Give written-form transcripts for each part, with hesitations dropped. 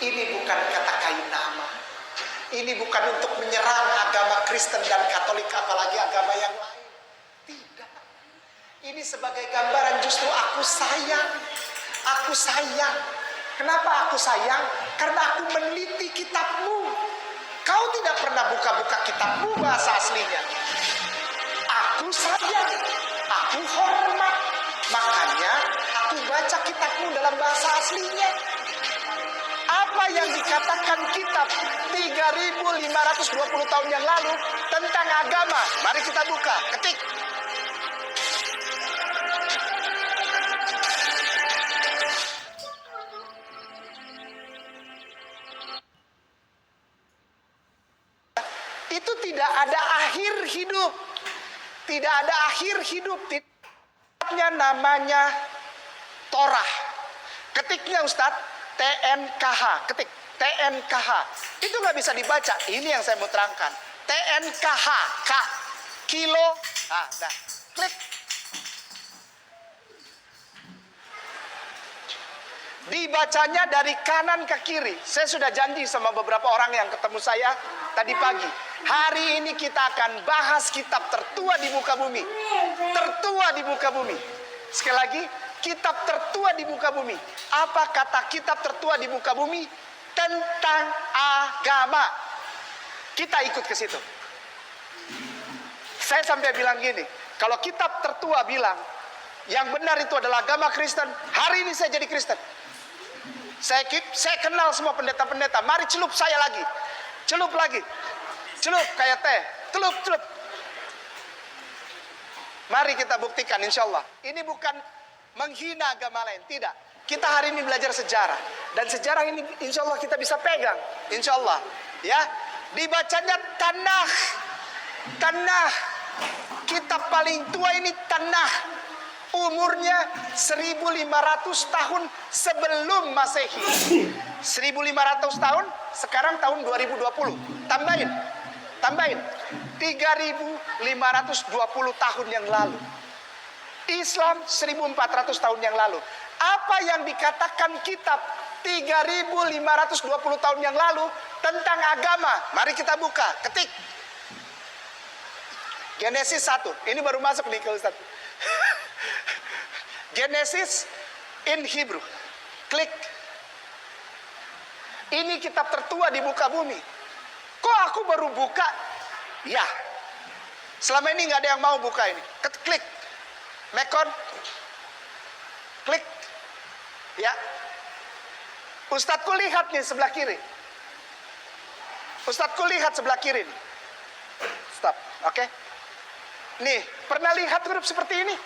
Ini bukan kata kayu nama. Ini bukan untuk menyerang agama Kristen dan Katolik, apalagi agama yang lain. Tidak. Ini sebagai gambaran justru aku sayang. Aku sayang. Kenapa aku sayang? Karena aku meneliti kitabmu. Kau tidak pernah buka-buka kitabmu bahasa aslinya. Aku sayang. Aku hormat. Makanya aku baca kitabmu dalam bahasa aslinya. Apa yang dikatakan kitab 3520 tahun yang lalu tentang agama? Mari kita buka, ketik. Itu tidak ada akhir hidup. Tidak ada akhir hidup. Tidaknya namanya Torah. Ketiknya Ustadz, TNKH, ketik TNKH. Itu nggak bisa dibaca. Ini yang saya mau terangkan. TNKH, K, kilo. Nah, klik. Dibacanya dari kanan ke kiri. Saya sudah janji sama beberapa orang yang ketemu saya tadi pagi. Hari ini kita akan bahas kitab tertua di muka bumi. Tertua di muka bumi. Sekali lagi, kitab tertua di muka bumi. Apa kata kitab tertua di muka bumi? Tentang agama. Kita ikut ke situ. Saya sampai bilang gini, kalau kitab tertua bilang yang benar itu adalah agama Kristen, hari ini saya jadi Kristen. Saya kenal semua pendeta-pendeta. Mari celup saya lagi. Celup lagi. Celup kayak teh. Celup. Mari kita buktikan insya Allah. Ini bukan menghina agama lain, tidak. Kita hari ini belajar sejarah. Dan sejarah ini insya Allah kita bisa pegang. Insya Allah. Ya. Dibacanya Tanakh. Tanakh. Kitab paling tua ini Tanakh. Umurnya 1500 tahun sebelum Masehi. 1500 tahun, sekarang tahun 2020. Tambahin. 3520 tahun yang lalu. Islam 1400 tahun yang lalu. Apa yang dikatakan kitab 3520 tahun yang lalu tentang agama? Mari kita buka, ketik. Genesis 1. Ini baru masuk nih ke Ustaz. Genesis in Hebrew. Klik. Ini kitab tertua di muka bumi. Kok aku baru buka? Ya. Selama ini nggak ada yang mau buka ini. Klik. Mekon. Klik. Ya. Ustadzku lihat nih sebelah kiri. Ustadzku lihat sebelah kiri nih. Stop. Oke. Nih, pernah lihat huruf seperti ini?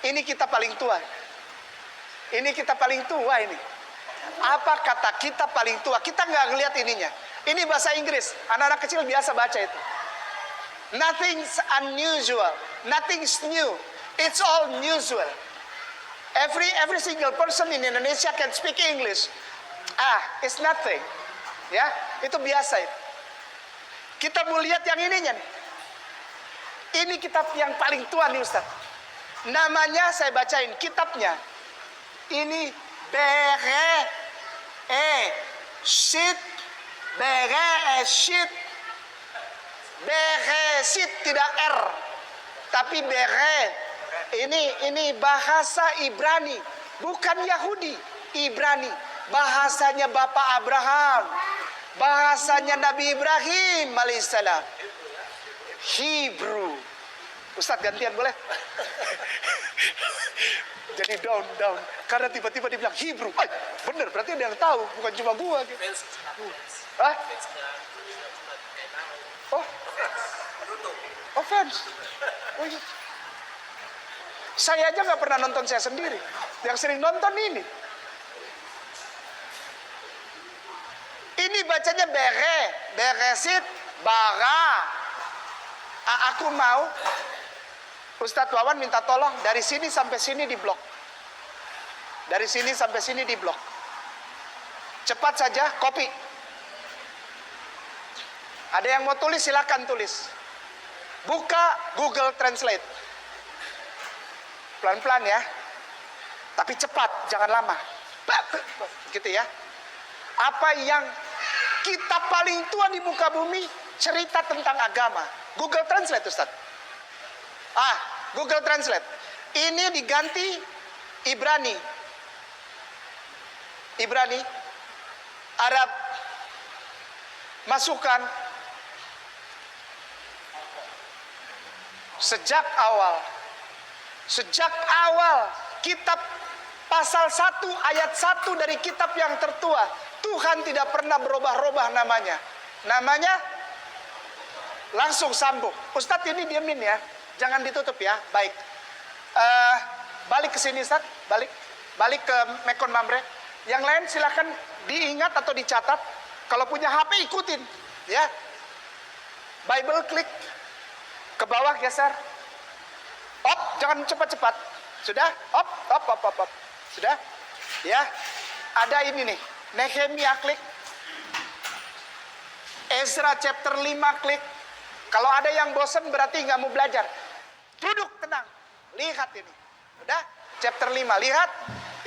Ini kita paling tua. Ini kita paling tua ini. Apa kata kita paling tua? Kita nggak ngelihat ininya. Ini bahasa Inggris. Anak-anak kecil biasa baca itu. Nothing's unusual. Nothing's new. It's all usual. Every single person in Indonesia can speak English. It's nothing. Ya, itu biasa itu. Kita mau lihat yang ininya nih. Ini kitab yang paling tua nih Ustaz. Namanya saya bacain kitabnya. Ini Bereshit. Bereshit. Bereshit tidak R. Tapi ini bahasa Ibrani, bukan Yahudi. Ibrani, bahasanya Bapak Abraham. Bahasanya Nabi Ibrahim alaihissalam. Hebrew. Ustadz gantian boleh? Jadi down. Karena tiba-tiba dia bilang Hebrew. Bener, berarti ada yang tahu. Bukan cuma gua. Gitu. Hah? Oh fans. Oh iya. Saya aja gak pernah nonton saya sendiri. Yang sering nonton ini. Ini bacanya Beresit, Bara. Aku mau Ustadz Wawan minta tolong dari sini sampai sini di blok. Dari sini sampai sini di blok. Cepat saja, copy. Ada yang mau tulis silakan tulis. Buka Google Translate. Pelan-pelan ya. Tapi cepat, jangan lama. Gitu ya. Apa yang kita paling tua di muka bumi, cerita tentang agama. Google Translate, Ustaz. Google Translate. Ini diganti Ibrani. Ibrani, Arab, masukkan sejak awal kitab pasal 1 ayat 1 dari kitab yang tertua, Tuhan tidak pernah berubah-ubah namanya. Namanya langsung sambung. Ustadz ini diemin ya, jangan ditutup ya. Baik, balik ke sini Ustadz, balik ke Mekon Mamre. Yang lain silakan diingat atau dicatat. Kalau punya HP ikutin ya. Bible klik ke bawah, geser. Jangan cepat-cepat. Sudah? Op. Sudah? Ya. Ada ini nih. Nehemia klik. Ezra chapter 5 klik. Kalau ada yang bosan berarti nggak mau belajar. Duduk tenang. Lihat ini. Udah? Chapter 5. Lihat.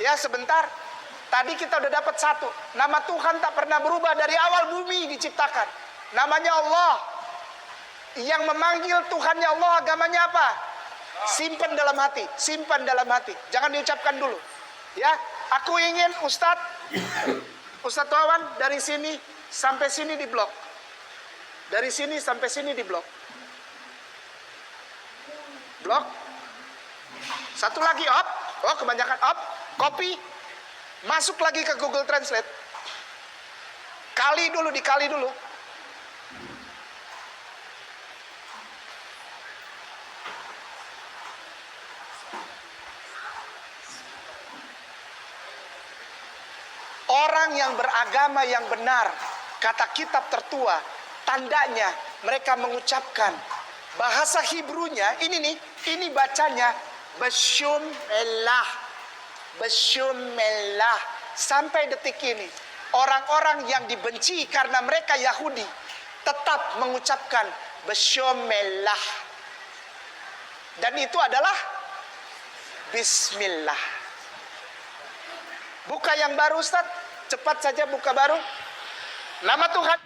Ya, sebentar. Tadi kita udah dapat satu. Nama Tuhan tak pernah berubah dari awal bumi diciptakan. Namanya Allah. Yang memanggil Tuhannya Allah, agamanya apa? Simpan dalam hati. Simpan dalam hati. Jangan diucapkan dulu. Ya, aku ingin Ustadz Wawan dari sini sampai sini di blok. Dari sini sampai sini di blok. Blok. Satu lagi op. Kebanyakan op. Copy. Masuk lagi ke Google Translate. Dikali dulu. Orang yang beragama yang benar, kata kitab tertua, tandanya mereka mengucapkan bahasa Hebrunya, ini bacanya Bashum Elah. Sampai detik ini, orang-orang yang dibenci karena mereka Yahudi tetap mengucapkan Bashum Elah. Dan itu adalah Bismillah. Buka yang baru Ustaz. Cepat saja buka baru. Nama Tuhan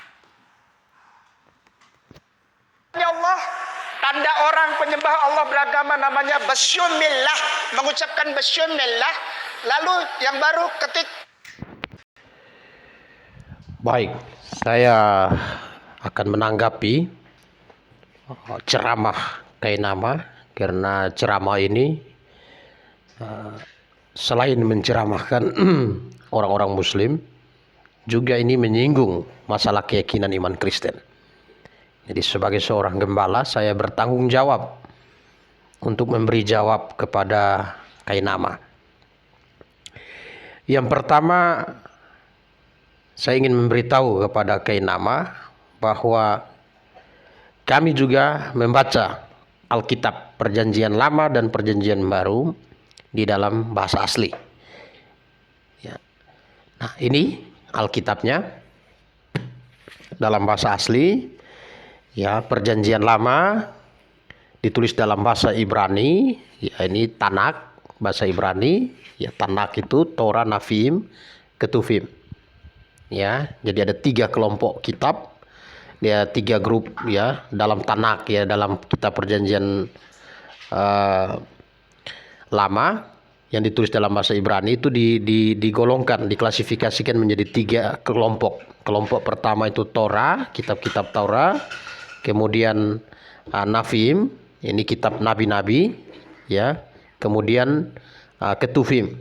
ya Allah. Tanda orang penyembah Allah beragama namanya Basyumillah. Mengucapkan Basyumillah. Lalu yang baru ketik. Baik, saya akan menanggapi ceramah Kainama. Karena ceramah ini selain menceramahkan orang-orang Muslim, juga ini menyinggung masalah keyakinan iman Kristen. Jadi sebagai seorang gembala, saya bertanggung jawab untuk memberi jawab kepada Kainama. Yang pertama, saya ingin memberitahu kepada Kainama bahwa kami juga membaca Alkitab Perjanjian Lama dan Perjanjian Baru di dalam bahasa asli. Ya. Nah, ini Alkitabnya dalam bahasa asli. Ya, Perjanjian Lama ditulis dalam bahasa Ibrani. Ya, ini Tanak bahasa Ibrani. Ya, Tanak itu Torah, Nafim, Ketuvim. Ya, jadi ada 3 kelompok kitab. Ya, 3 grup ya dalam Tanak, ya dalam kitab Perjanjian Lama yang ditulis dalam bahasa Ibrani itu digolongkan, diklasifikasikan menjadi 3 kelompok. Kelompok pertama itu Torah, kitab-kitab Torah. Kemudian Nafim, ini kitab nabi-nabi, ya. Kemudian Ketuvim,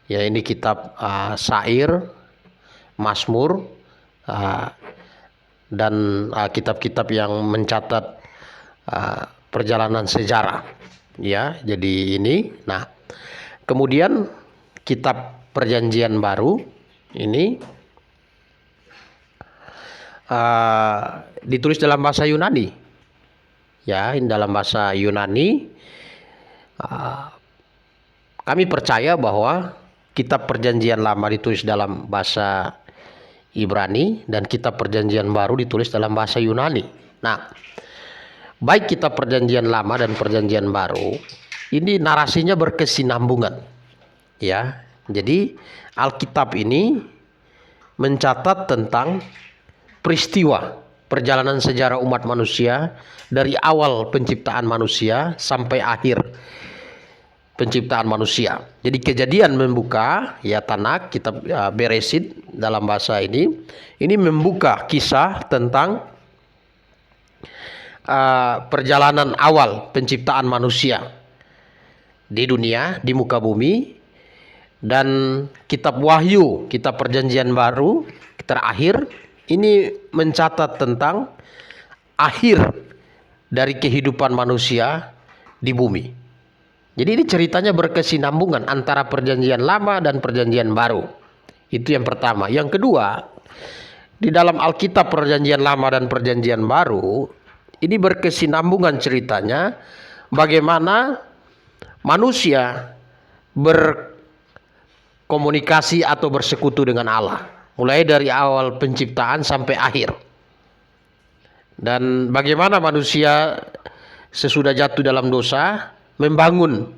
ya ini kitab Syair, Mazmur, dan kitab-kitab yang mencatat perjalanan sejarah. Ya, jadi ini. Nah, kemudian kitab Perjanjian Baru ini ditulis dalam bahasa Yunani. Ya, ini dalam bahasa Yunani. Kami percaya bahwa kitab Perjanjian Lama ditulis dalam bahasa Ibrani dan kitab Perjanjian Baru ditulis dalam bahasa Yunani. Nah, baik kitab Perjanjian Lama dan Perjanjian Baru ini narasinya berkesinambungan. Ya. Jadi Alkitab ini mencatat tentang peristiwa perjalanan sejarah umat manusia dari awal penciptaan manusia sampai akhir penciptaan manusia. Jadi Kejadian membuka, ya, Tanak, kitab Beresit dalam bahasa ini membuka kisah tentang perjalanan awal penciptaan manusia di dunia, di muka bumi. Dan kitab Wahyu, kitab Perjanjian Baru terakhir, ini mencatat tentang akhir dari kehidupan manusia di bumi. Jadi ini ceritanya berkesinambungan antara Perjanjian Lama dan Perjanjian Baru. Itu yang pertama. Yang kedua, di dalam Alkitab Perjanjian Lama dan Perjanjian Baru, ini berkesinambungan ceritanya bagaimana manusia berkomunikasi atau bersekutu dengan Allah, mulai dari awal penciptaan sampai akhir. Dan bagaimana manusia sesudah jatuh dalam dosa membangun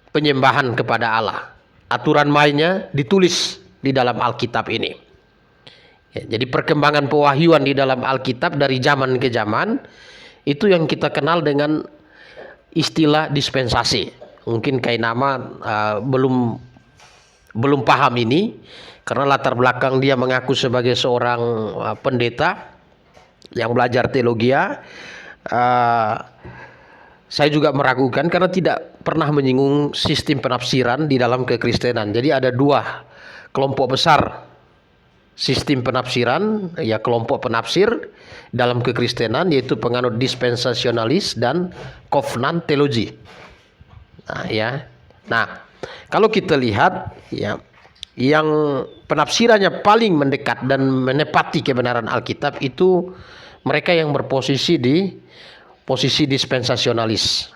penyembahan kepada Allah. Aturan mainnya ditulis di dalam Alkitab ini. Ya, jadi perkembangan pewahyuan di dalam Alkitab dari zaman ke zaman itu yang kita kenal dengan istilah dispensasi. Mungkin Kainama belum paham ini karena latar belakang dia mengaku sebagai seorang pendeta yang belajar teologi. Saya juga meragukan karena tidak pernah menyinggung sistem penafsiran di dalam kekristenan. Jadi ada dua kelompok besar sistem penafsiran, ya, kelompok penafsir dalam kekristenan, yaitu penganut dispensasionalis dan covenant teologi. Nah, kalau kita lihat, ya, yang penafsirannya paling mendekat dan menepati kebenaran Alkitab itu mereka yang berposisi di posisi dispensasionalis,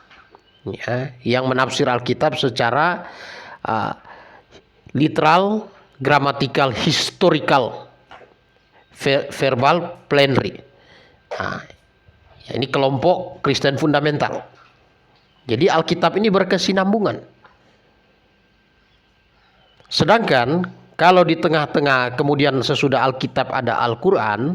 ya, yang menafsir Alkitab secara literal, gramatikal, historical, verbal, plenary. Nah, ya, ini kelompok Kristen fundamental. Jadi Alkitab ini berkesinambungan. Sedangkan kalau di tengah-tengah kemudian sesudah Alkitab ada Al-Quran,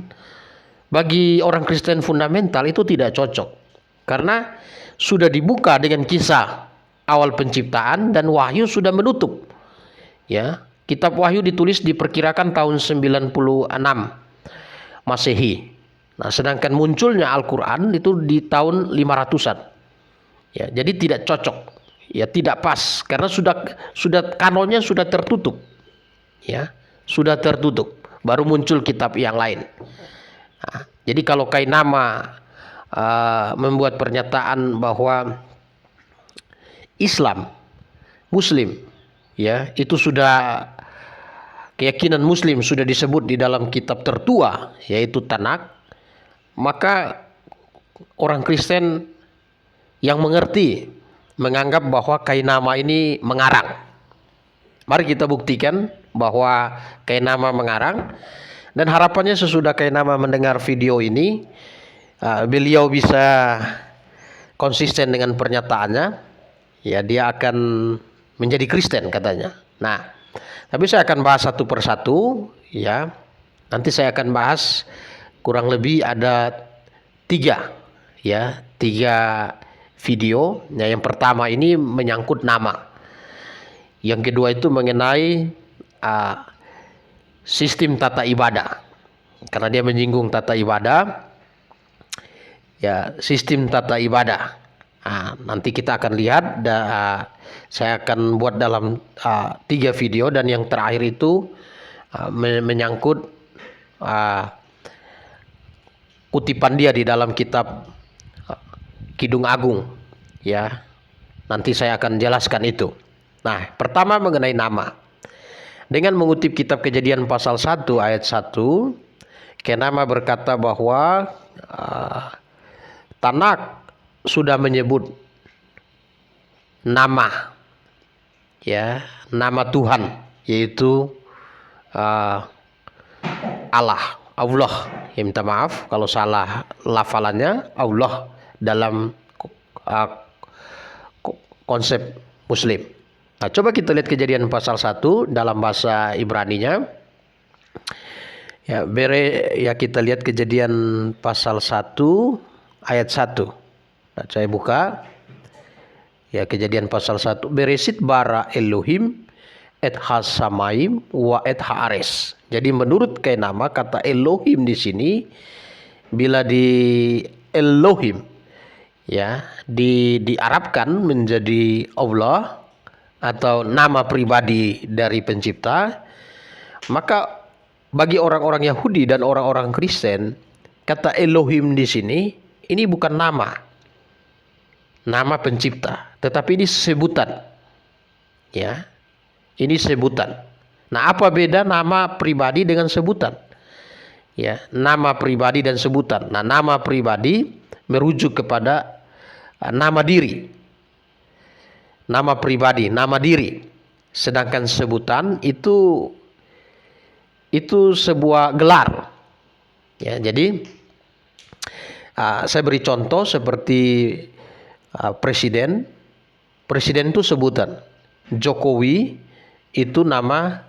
bagi orang Kristen fundamental itu tidak cocok. Karena sudah dibuka dengan kisah awal penciptaan dan Wahyu sudah menutup. Ya, kitab Wahyu ditulis diperkirakan tahun 96 Masehi. Nah, sedangkan munculnya Al-Quran itu di tahun 500-an. Ya, jadi tidak cocok. Ya, tidak pas karena sudah kanonnya sudah tertutup. Ya, sudah tertutup. Baru muncul kitab yang lain. Nah, jadi kalau Kainama membuat pernyataan bahwa Islam, Muslim, ya, itu sudah keyakinan Muslim sudah disebut di dalam kitab tertua yaitu Tanak, maka orang Kristen yang mengerti menganggap bahwa Kainama ini mengarang. Mari kita buktikan bahwa Kainama mengarang, dan harapannya sesudah Kainama mendengar video ini, beliau bisa konsisten dengan pernyataannya, ya, dia akan menjadi Kristen katanya. Nah, tapi saya akan bahas satu persatu, ya. Nanti saya akan bahas kurang lebih ada tiga video. Ya, yang pertama ini menyangkut nama. Yang kedua itu mengenai sistem tata ibadah, karena dia menyinggung tata ibadah. Ya, sistem tata ibadah. Nah, nanti kita akan lihat. Saya akan buat dalam 3 video, dan yang terakhir itu menyangkut kutipan dia di dalam kitab Kidung Agung. Ya, nanti saya akan jelaskan itu. Nah, pertama mengenai nama. Dengan mengutip kitab Kejadian pasal 1 ayat 1, Kainama berkata bahwa Tanak sudah menyebut nama, ya, nama Tuhan, yaitu Allah. Ya, minta maaf kalau salah lafalannya. Allah dalam konsep Muslim. Nah, coba kita lihat Kejadian pasal 1 dalam bahasa Ibraninya. Ya, kita lihat Kejadian pasal 1 ayat 1. Nah, saya buka. Ya, Kejadian pasal 1. Beresit bara Elohim et hasamaim wa et haares. Jadi menurut nama kata Elohim di sini, bila di Elohim ya diarabkan menjadi Allah atau nama pribadi dari pencipta, maka bagi orang-orang Yahudi dan orang-orang Kristen, kata Elohim di sini ini bukan nama pencipta, tetapi ini sebutan. Ya. Ini sebutan. Nah, apa beda nama pribadi dengan sebutan? Ya, nama pribadi dan sebutan. Nah, nama pribadi merujuk kepada nama diri. Nama pribadi, nama diri. Sedangkan sebutan itu sebuah gelar. Ya, jadi saya beri contoh seperti presiden. Presiden itu sebutan. Jokowi itu nama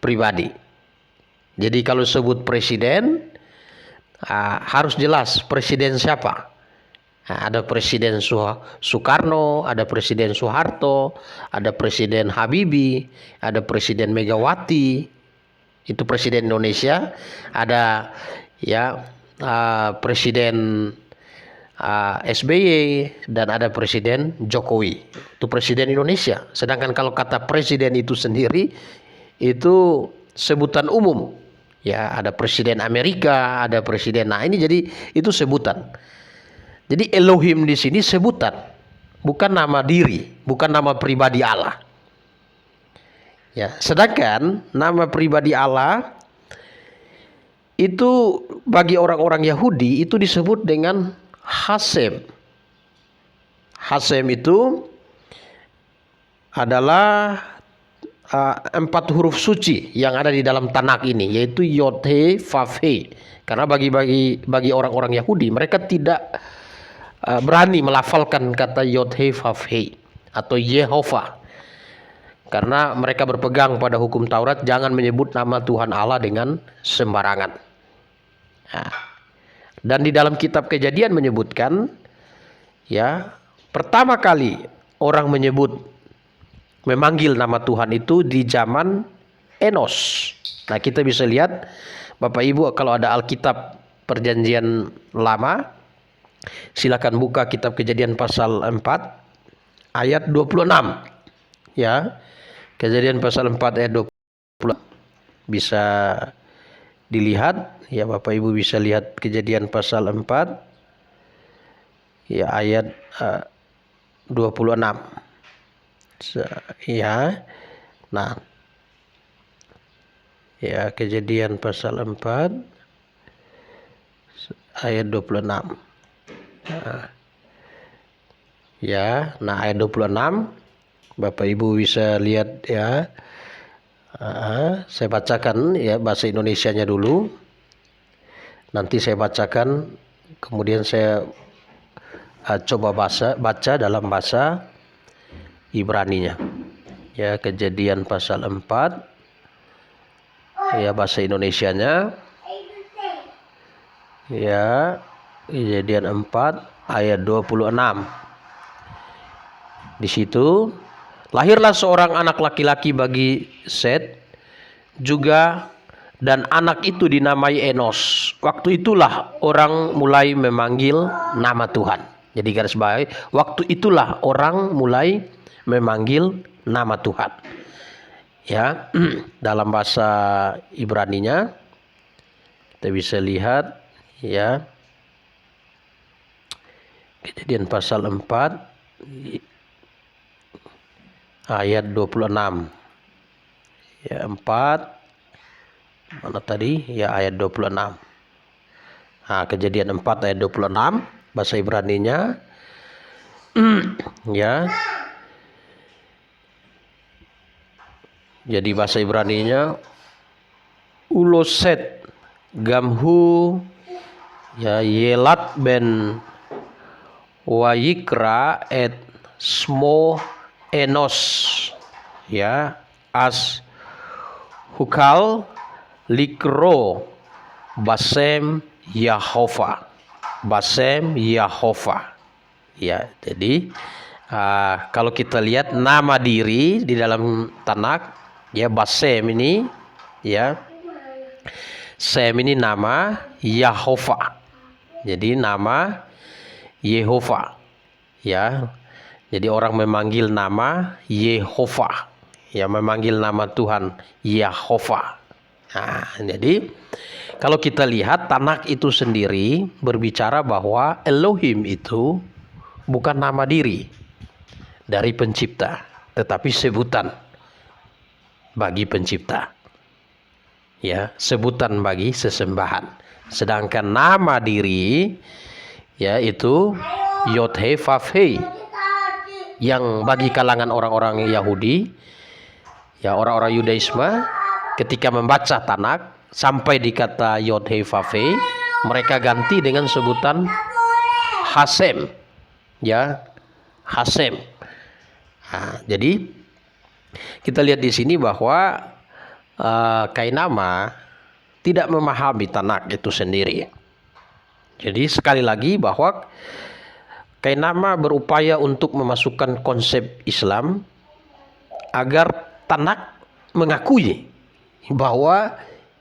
pribadi. Jadi kalau sebut presiden harus jelas presiden siapa. Ada Presiden Soekarno, ada Presiden Soeharto, ada Presiden Habibie, ada Presiden Megawati, itu Presiden Indonesia. Ada Presiden SBY dan ada Presiden Jokowi, itu Presiden Indonesia. Sedangkan kalau kata presiden itu sendiri itu sebutan umum. Ya, ada Presiden Amerika, ada Presiden. Nah, ini jadi itu sebutan. Jadi Elohim di sini sebutan, bukan nama diri, bukan nama pribadi Allah. Ya, sedangkan nama pribadi Allah itu bagi orang-orang Yahudi itu disebut dengan Hasem. Hasem itu adalah 4 huruf suci yang ada di dalam Tanakh ini, yaitu Yod He Vav He. Karena bagi orang-orang Yahudi, mereka tidak berani melafalkan kata Yod He Vav He atau Yehova, karena mereka berpegang pada hukum Taurat, jangan menyebut nama Tuhan Allah dengan sembarangan. Nah, dan di dalam kitab Kejadian menyebutkan, ya, pertama kali orang memanggil nama Tuhan itu di zaman Enos. Nah, kita bisa lihat Bapak Ibu, kalau ada Alkitab Perjanjian Lama, silakan buka kitab Kejadian pasal 4 ayat 26. Ya. Kejadian pasal 4 ayat 26 bisa dilihat, ya, Bapak Ibu bisa lihat Kejadian pasal 4 ya ayat 26. Ya. Nah, ya, Kejadian pasal 4 ayat 26. Nah, ayat 26 Bapak Ibu bisa lihat, ya. Saya bacakan, ya, bahasa Indonesianya dulu. Nanti saya bacakan, kemudian saya coba baca dalam bahasa Ibraninya. Ya, Kejadian pasal 4. Ya, bahasa Indonesianya. Ya, Kejadian 4 ayat 26. Di situ, lahirlah seorang anak laki-laki bagi Set juga, dan anak itu dinamai Enos. Waktu itulah orang mulai memanggil nama Tuhan. Jadi garis bawahi, waktu itulah orang mulai memanggil nama Tuhan. Ya, dalam bahasa Ibraninya kita bisa lihat, ya, Kejadian pasal 4 ayat 26. Ya, 4 mana tadi? Ya, ayat 26. Nah, Kejadian 4 ayat 26 bahasa Ibraninya. Ya. Jadi bahasa Ibraninya Uloset Gamhu, ya, Yelat ben Wayikra et Smo Enos. ya, as hukal likro basem Yahova, basem Yahova. Ya, jadi kalau kita lihat nama diri di dalam Tanakh, ya, basem ini, ya, sem ini nama Yahova. Jadi nama Yehova, ya. Jadi orang memanggil nama Yehova, ya, memanggil nama Tuhan Yahova. Nah, jadi kalau kita lihat Tanakh itu sendiri berbicara bahwa Elohim itu bukan nama diri dari pencipta, tetapi sebutan bagi pencipta, ya, sebutan bagi sesembahan. Sedangkan nama diri, ya, itu Yod He Vav He, yang bagi kalangan orang-orang Yahudi, ya, orang-orang Yudaisme, ketika membaca Tanakh sampai di kata Yod He Vav He, mereka ganti dengan sebutan Hasem, ya, Hasem. Nah, jadi kita lihat di sini bahwa Kainama tidak memahami Tanakh itu sendiri. Jadi sekali lagi bahwa Kainama berupaya untuk memasukkan konsep Islam agar Tanakh mengakui bahwa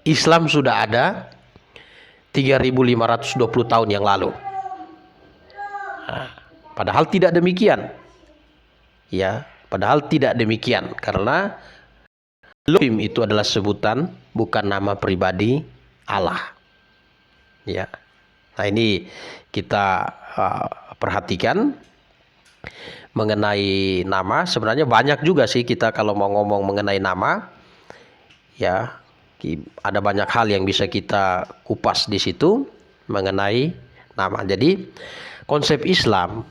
Islam sudah ada 3.520 tahun yang lalu. Nah, padahal tidak demikian. Ya, padahal tidak demikian, karena Elohim itu adalah sebutan, bukan nama pribadi Allah. Ya. Nah, ini kita perhatikan mengenai nama. Sebenarnya banyak juga sih kita kalau mau ngomong mengenai nama, ya, ada banyak hal yang bisa kita kupas di situ mengenai nama. Jadi konsep Islam,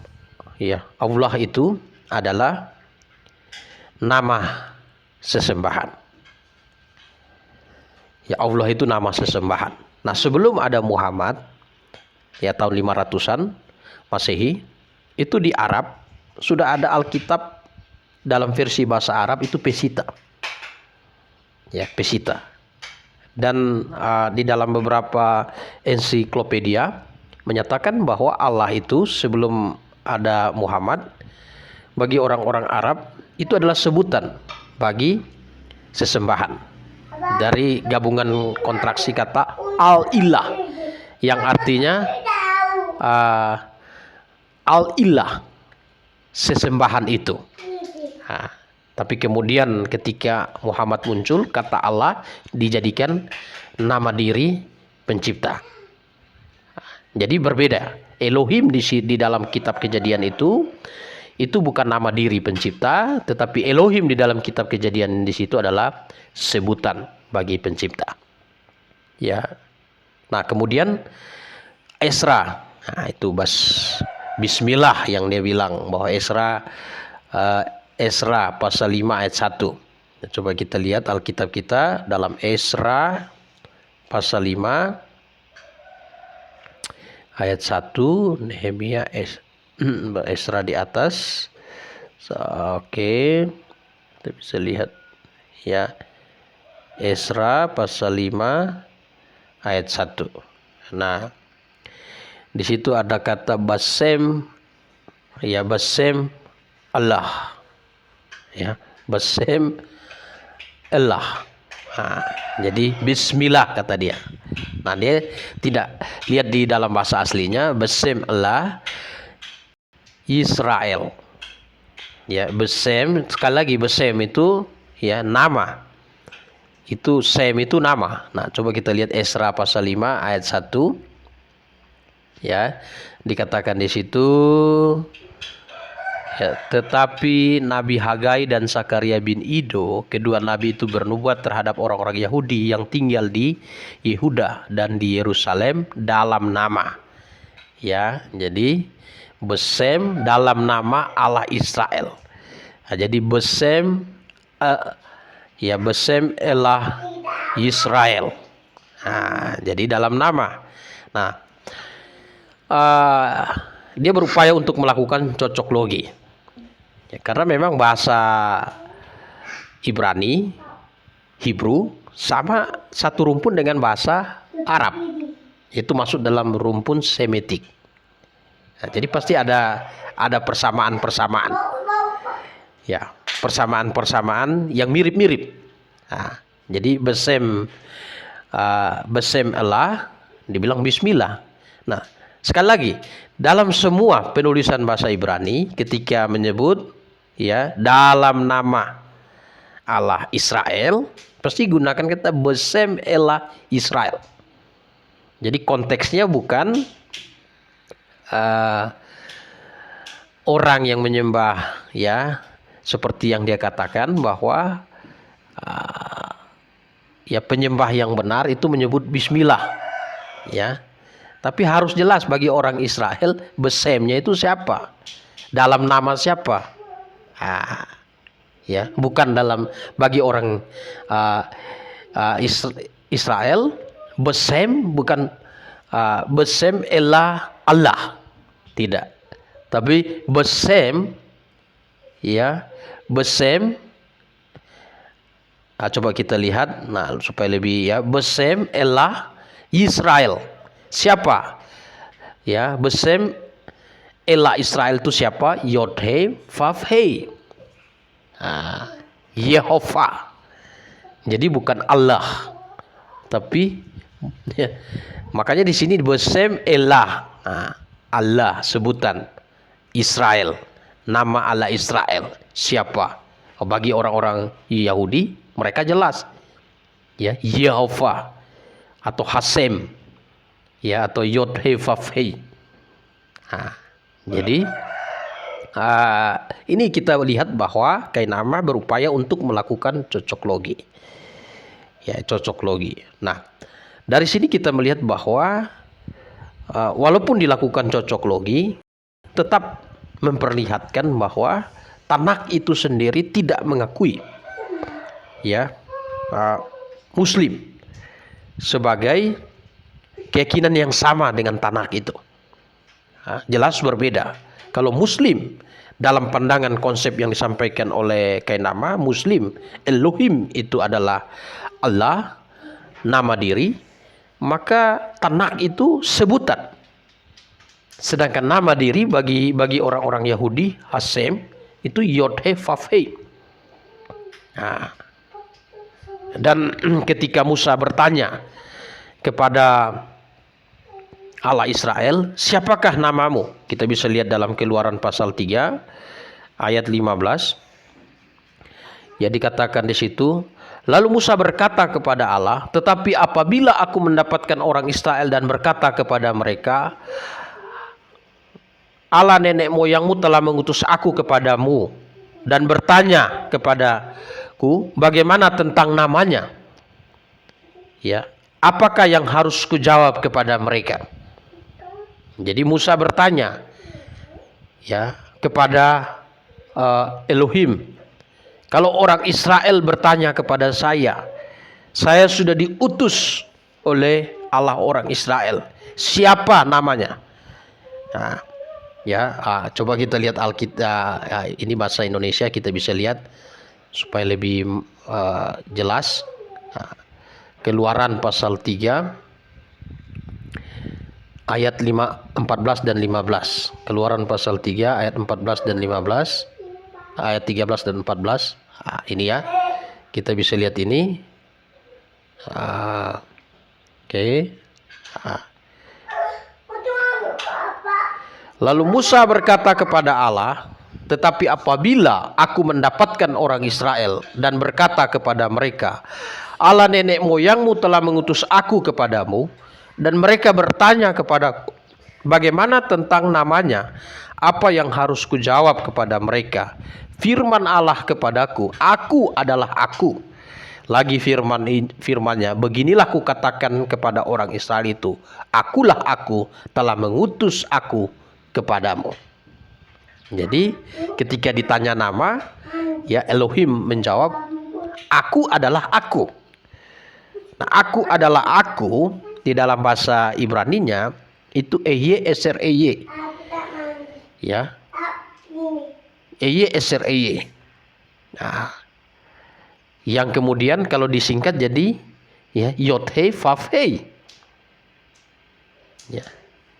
ya, Allah itu adalah nama sesembahan. Ya, Allah itu nama sesembahan. Nah, sebelum ada Muhammad, ya, tahun 500-an Masehi, itu di Arab sudah ada Alkitab dalam versi bahasa Arab itu Pesita. Ya, Pesita. Dan di dalam beberapa ensiklopedia menyatakan bahwa Allah itu sebelum ada Muhammad, bagi orang-orang Arab itu adalah sebutan bagi sesembahan, dari gabungan kontraksi kata al-ilah, yang artinya al-ilah, sesembahan itu. Nah, tapi kemudian ketika Muhammad muncul, kata Allah dijadikan nama diri pencipta. Jadi berbeda. Elohim di dalam kitab Kejadian itu bukan nama diri pencipta, tetapi Elohim di dalam kitab Kejadian di situ adalah sebutan bagi pencipta. Ya. Nah, kemudian Esra. Nah, itu Bismillah yang dia bilang bahwa Esra pasal 5 ayat 1. Coba kita lihat Alkitab kita dalam Esra pasal 5 ayat 1, Nehemia, Esra di atas. Oke. Kita bisa lihat, ya, Esra pasal 5 ayat 1. Nah, di situ ada kata basem, ya, basem Allah. Ya, basem Allah. Nah, jadi bismillah kata dia. Nah, dia tidak lihat di dalam bahasa aslinya basem Allah Israel. Ya, besem, sekali lagi besem itu, ya, nama. Itu sem itu nama. Nah, coba kita lihat Esra pasal 5 ayat 1. Ya, dikatakan di situ, ya, tetapi Nabi Hagai dan Sakaria bin Ido, kedua nabi itu bernubuat terhadap orang-orang Yahudi yang tinggal di Yehuda dan di Yerusalem dalam nama. Ya, jadi besem dalam nama Allah Israel. Nah, jadi besem, ya, besem elah Israel. Nah, jadi dalam nama. Nah, dia berupaya untuk melakukan cocok logi, ya, karena memang bahasa Ibrani, Hebrew, sama satu rumpun dengan bahasa Arab. Itu masuk dalam rumpun Semitik. Nah, jadi pasti ada persamaan-persamaan. Ya, persamaan-persamaan yang mirip-mirip. Nah, jadi besem Allah dibilang bismillah. Nah, sekali lagi, dalam semua penulisan bahasa Ibrani ketika menyebut ya dalam nama Allah Israel, pasti gunakan kata besem Allah Israel. Jadi konteksnya bukan orang yang menyembah ya seperti yang dia katakan bahwa ya penyembah yang benar itu menyebut bismillah ya. Tapi harus jelas bagi orang Israel besemnya itu siapa? Dalam nama siapa? Ya, bukan dalam bagi orang Israel besem bukan besem elah Allah. Tidak. Tapi besem ya, besem coba kita lihat supaya lebih ya, besem elah Israel. Siapa? Ya, besem elah Israel itu siapa? Yod-He Vav-He. Yehova. Jadi bukan Allah. Tapi ya, makanya di sini besem elah Allah sebutan Israel. Nama Allah Israel siapa? Bagi orang-orang Yahudi mereka jelas. Ya, Yehova atau Hasem. Ya, atau Yod-He Vav-He. Jadi ini kita lihat bahwa Kainama berupaya untuk melakukan cocok logi. Ya, cocok logi. Nah, dari sini kita melihat bahwa walaupun dilakukan cocok logi, tetap memperlihatkan bahwa Tanakh itu sendiri tidak mengakui ya Muslim sebagai keyakinan yang sama dengan Tanakh itu. Jelas berbeda. Kalau Muslim dalam pandangan konsep yang disampaikan oleh Kainama, Muslim Elohim itu adalah Allah, nama diri, maka Tanakh itu sebutan. Sedangkan nama diri bagi orang-orang Yahudi, Hasem, itu Yod-He Vav-He. Dan ketika Musa bertanya kepada Allah Israel, siapakah namamu? Kita bisa lihat dalam Keluaran pasal 3 ayat 15. Ya, dikatakan di situ, lalu Musa berkata kepada Allah, tetapi apabila aku mendapatkan orang Israel dan berkata kepada mereka, Allah nenek moyangmu telah mengutus aku kepadamu dan bertanya kepadaku bagaimana tentang namanya, ya, apakah yang harus kujawab kepada mereka? Jadi Musa bertanya ya kepada Elohim, kalau orang Israel bertanya kepada saya sudah diutus oleh Allah orang Israel, siapa namanya? Nah, ya, coba kita lihat Alkitab, ini bahasa Indonesia kita bisa lihat supaya lebih jelas. Keluaran pasal 3 ayat 14 dan 15. Keluaran pasal 3 ayat 14 dan 15. Ayat 13 dan 14. Ini ya. Kita bisa lihat ini. Oke. Lalu Musa berkata kepada Allah, tetapi apabila aku mendapatkan orang Israel dan berkata kepada mereka, Allah nenek moyangmu telah mengutus aku kepadamu, dan mereka bertanya kepadaku, bagaimana tentang namanya? Apa yang harus kujawab kepada mereka? Firman Allah kepadaku, aku adalah aku. Lagi firmannya, beginilah kukatakan kepada orang Israel itu, akulah aku, telah mengutus aku kepadamu. Jadi ketika ditanya nama, ya Elohim menjawab, aku adalah aku. Nah, aku adalah aku di dalam bahasa Ibraninya itu Eye Eser Eye. Ya. Eye Eser Eye. Nah, yang kemudian kalau disingkat jadi ya Yod He Vav He. Ya.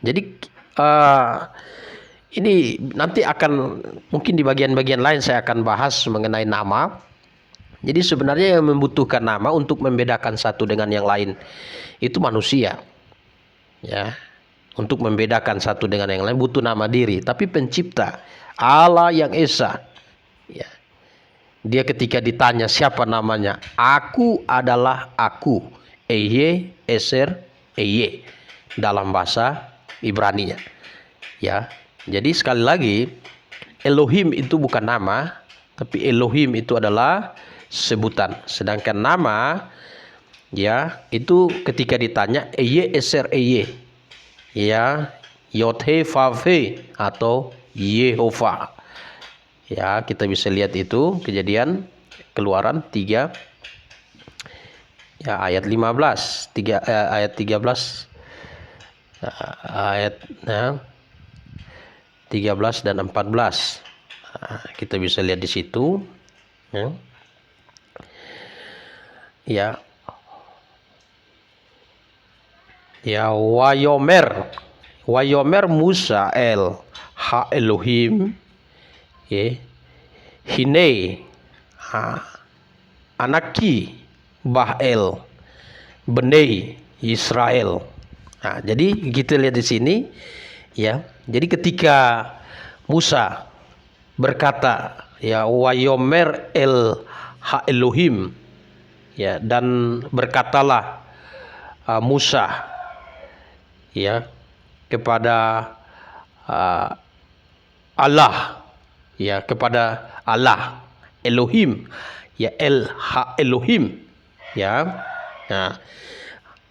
Jadi ini nanti akan mungkin di bagian-bagian lain saya akan bahas mengenai nama. Jadi sebenarnya yang membutuhkan nama untuk membedakan satu dengan yang lain itu manusia. Ya. Untuk membedakan satu dengan yang lain butuh nama diri, tapi pencipta Allah yang esa, ya, dia ketika ditanya siapa namanya, aku adalah aku, Eye Eser Eye dalam bahasa Ibrani-nya. Ya, jadi sekali lagi Elohim itu bukan nama, tapi Elohim itu adalah sebutan. Sedangkan nama, ya, itu ketika ditanya Eye Eser Eye, ya, Yod He Vav He atau Yehova. Ya, kita bisa lihat itu Kejadian Keluaran 3 ya ayat 15, ayat 13, ayat 13 dan 14. Kita bisa lihat di situ, ya. Ya. Ya, Wayomer Musa el ha Elohim, ya, hine anaki bahel benei Israel. Nah, jadi kita lihat di sini, ya. Jadi ketika Musa berkata, ya, Wayomer el ha Elohim, ya, dan berkatalah Musa, ya, kepada Allah, ya, kepada Allah Elohim, ya, El Ha Elohim, ya. Nah,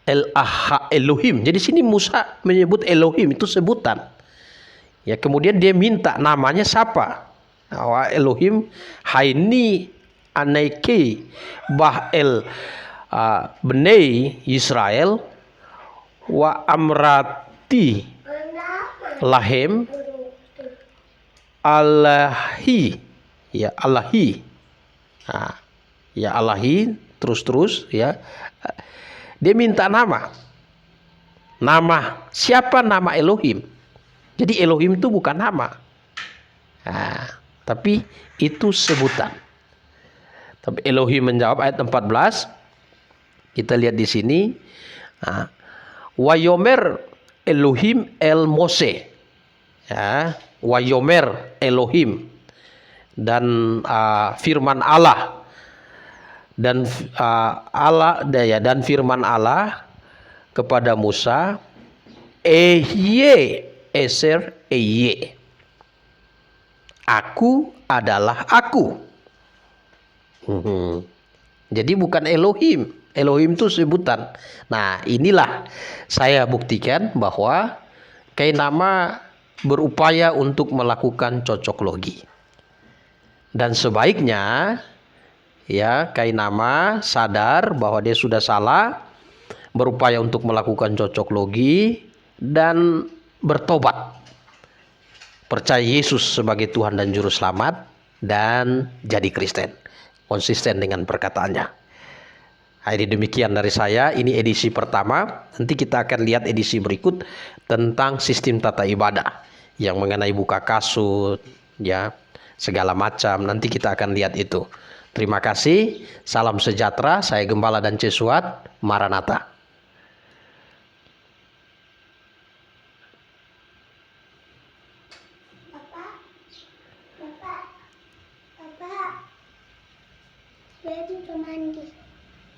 El Ha Elohim. Jadi sini Musa menyebut Elohim itu sebutan. Ya, kemudian dia minta namanya siapa? Nah, Elohim Haini Aneke Bah El Benei Israel wa amrati lahem Allahi, ya, Allahi. Nah, ya, Allahi terus ya. Dia minta nama. Nama siapa? Nama Elohim. Jadi Elohim itu bukan nama. Nah, tapi itu sebutan. Tapi Elohim menjawab ayat 14. Kita lihat di sini. Nah, Wayomer Elohim el Mose, ya, Wayomer Elohim, dan firman Allah, dan dan firman Allah kepada Musa, Ehye Eser Eye, aku adalah aku. Jadi bukan Elohim. Elohim itu sebutan. Nah, inilah saya buktikan bahwa Kainama berupaya untuk melakukan cocok logi. Dan sebaiknya, ya, Kainama sadar bahwa dia sudah salah, berupaya untuk melakukan cocok logi dan bertobat. Percaya Yesus sebagai Tuhan dan Juru Selamat dan jadi Kristen. Konsisten dengan perkataannya. Jadi demikian dari saya, ini edisi pertama. Nanti kita akan lihat edisi berikut tentang sistem tata ibadah yang mengenai buka kasut, ya, segala macam. Nanti kita akan lihat itu. Terima kasih. Salam sejahtera. Saya Gembala dan Cesuat. Maranatha. Bapak, saya udah mandi.